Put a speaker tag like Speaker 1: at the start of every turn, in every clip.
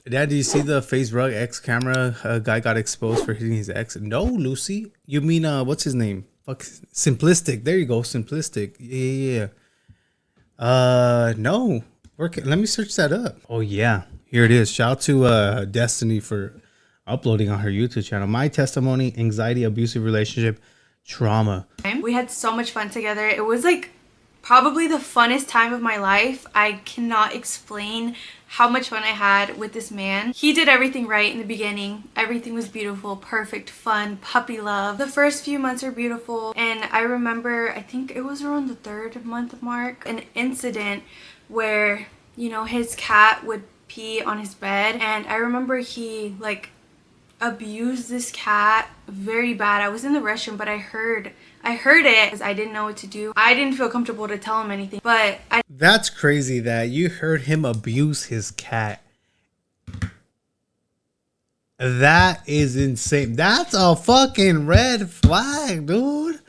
Speaker 1: Dad, do you see the FaZe Rug X camera guy got exposed for hitting his ex? No, Lucy. You mean what's his name? Fuck, Simplistic. There you go, Simplistic. Yeah. No. Let me search that up. Oh yeah, here it is. Shout out to Destiny for uploading on her YouTube channel. My testimony: anxiety, abusive relationship, trauma.
Speaker 2: We had so much fun together. It was like probably the funnest time of my life. I cannot explain how much fun I had with this man. He did everything right in the beginning. Everything was beautiful, perfect, fun, puppy love. The first few months are beautiful, and I remember, I think it was around the 3rd month mark, an incident where, you know, his cat would pee on his bed, and I remember he like abused this cat very bad. I was in the restroom, but I heard it because I didn't know what to do. I didn't feel comfortable to tell him anything, but
Speaker 1: That's crazy that you heard him abuse his cat. That is insane. That's a fucking red flag, dude.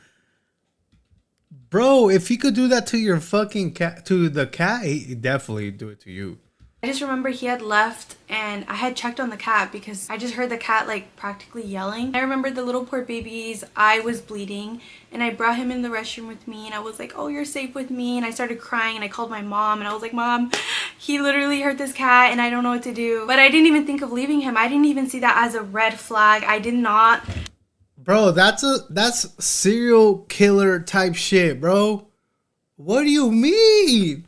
Speaker 1: Bro, if he could do that to your fucking cat, to the cat, he'd definitely do it to you.
Speaker 2: I just remember he had left and I had checked on the cat because I just heard the cat like practically yelling. I remember the little poor baby's eye was bleeding, and I brought him in the restroom with me, and I was like, oh, you're safe with me. And I started crying, and I called my mom, and I was like, Mom, he literally hurt this cat and I don't know what to do. But I didn't even think of leaving him. I didn't even see that as a red flag. I did not.
Speaker 1: Bro, that's serial killer type shit, bro. What do you mean?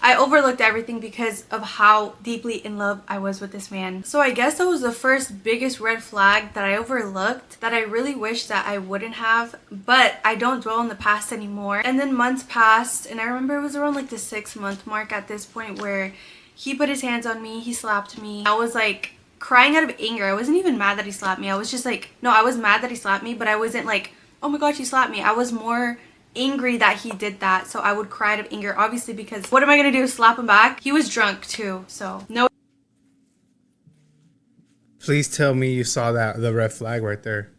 Speaker 2: I overlooked everything because of how deeply in love I was with this man. So I guess that was the first biggest red flag that I overlooked, that I really wish that I wouldn't have, but I don't dwell in the past anymore. And then months passed, and I remember it was around like the 6-month mark at this point where he put his hands on me, he slapped me. I was like crying out of anger. I wasn't even mad that he slapped me. I was just like, no, I was mad that he slapped me, but I wasn't like, oh my gosh, he slapped me. I was more angry that he did that, so I would cry out of anger, obviously, because what am I gonna do, slap him back? He was drunk too, so no
Speaker 1: Please tell me you saw the red flag right there.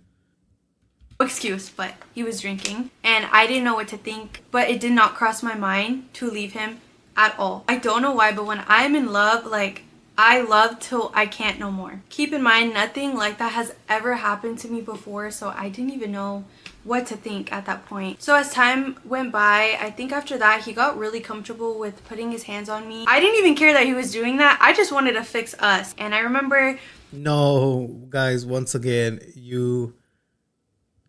Speaker 2: excuse, but he was drinking and I didn't know what to think, but it did not cross my mind to leave him at all. I don't know why, but when I'm in love, like, I love till I can't no more. Keep in mind, nothing like that has ever happened to me before, so I didn't even know what to think at that point. So as time went by, I think after that he got really comfortable with putting his hands on me. I didn't even care that he was doing that. I just wanted to fix us. And I remember,
Speaker 1: No, guys, once again, you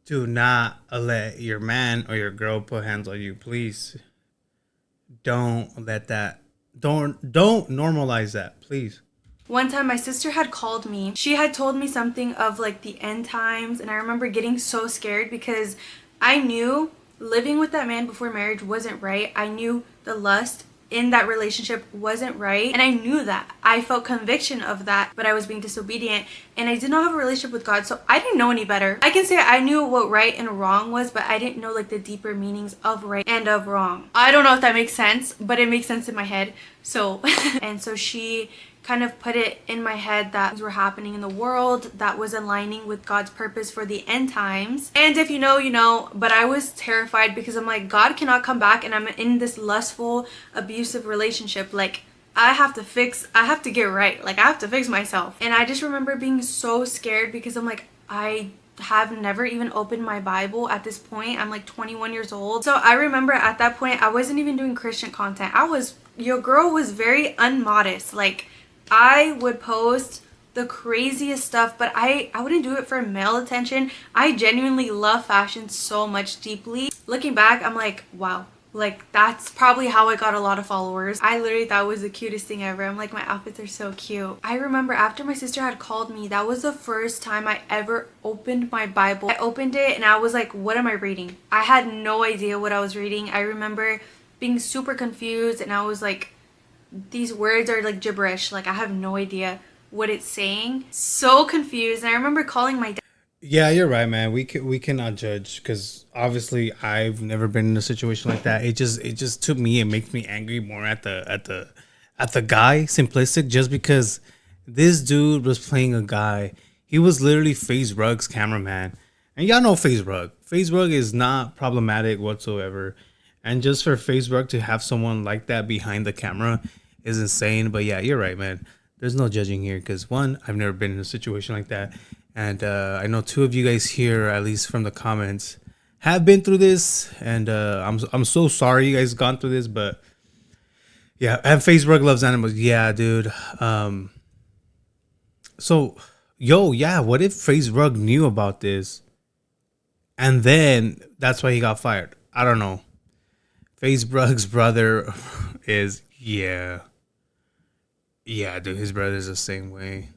Speaker 1: do not let your man or your girl put hands on you. Please don't let that, don't normalize that, please.
Speaker 2: one time my sister had called me. She had told me something of like the end times, and I remember getting so scared because I knew living with that man before marriage wasn't right. I knew the lust in that relationship wasn't right, and I knew that. I felt conviction of that, but I was being disobedient, and I did not have a relationship with God, so I didn't know any better. I can say I knew what right and wrong was, but I didn't know like the deeper meanings of right and of wrong. I don't know if that makes sense, but it makes sense in my head. So and so she kind of put it in my head that things were happening in the world that was aligning with God's purpose for the end times. And if you know, you know, but I was terrified because I'm like, God cannot come back and I'm in this lustful, abusive relationship. Like, I have to get right. Like, I have to fix myself. And I just remember being so scared because I'm like, I have never even opened my Bible at this point. I'm like 21 years old. So I remember at that point, I wasn't even doing Christian content. Your girl was very unmodest. Like, I would post the craziest stuff, but I wouldn't do it for male attention. I genuinely love fashion so much deeply. Looking back, I'm like, wow, like that's probably how I got a lot of followers. I literally thought it was the cutest thing ever. I'm like, my outfits are so cute. I remember after my sister had called me, that was the first time I ever opened my Bible. I opened it and I was like, what am I reading? I had no idea what I was reading. I remember being super confused, and I was like, these words are like gibberish, like I have no idea what it's saying. So confused. And I remember calling my dad.
Speaker 1: Yeah, you're right, man. We cannot judge because obviously I've never been in a situation like that. It just to me, it makes me angry more at the guy Simplistic, just because this dude was playing a guy. He was literally FaZe Rug's cameraman, and y'all know FaZe Rug. FaZe Rug is not problematic whatsoever, and just for FaZe Rug to have someone like that behind the camera is insane. But yeah, you're right, man. there's no judging here because one, I've never been in a situation like that, and I know two of you guys here, at least from the comments, have been through this, and I'm so sorry you guys gone through this, but yeah, and Facebook loves animals. Yeah, dude. So, yo, yeah, what if Facebook knew about this, and then that's why he got fired? I don't know. Facebook's brother is yeah, dude. His brother's the same way.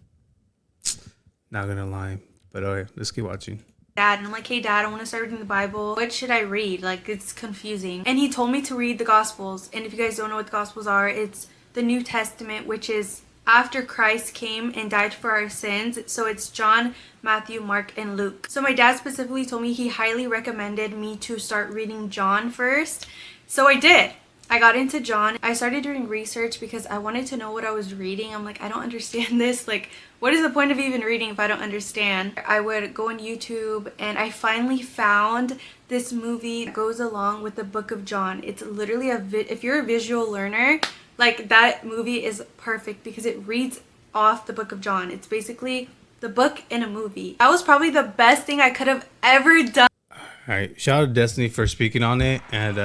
Speaker 1: Not gonna lie, but okay, let's keep watching.
Speaker 2: Dad, and I'm like, hey dad, I want to start reading the Bible. What should I read? Like, it's confusing. And he told me to read the Gospels. And if you guys don't know what the Gospels are, it's the New Testament, which is after Christ came and died for our sins. So it's John, Matthew, Mark, and Luke. So my dad specifically told me he highly recommended me to start reading John first. So I did. I got into John. I started doing research because I wanted to know what I was reading. I'm like, I don't understand this. Like, what is the point of even reading if I don't understand? I would go on YouTube and I finally found this movie that goes along with the book of John. It's literally if you're a visual learner, like that movie is perfect because it reads off the book of John. It's basically the book in a movie. That was probably the best thing I could have ever done.
Speaker 1: All right, shout out to Destiny for speaking on it, and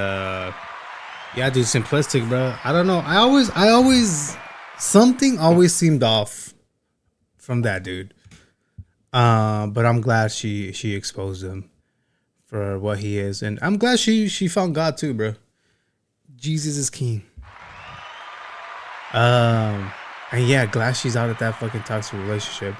Speaker 1: yeah, dude, Simplistic, bro. I don't know. I always, something always seemed off from that dude. But I'm glad she exposed him for what he is, and I'm glad she found God too, bro. Jesus is king. And yeah, glad she's out of that fucking toxic relationship.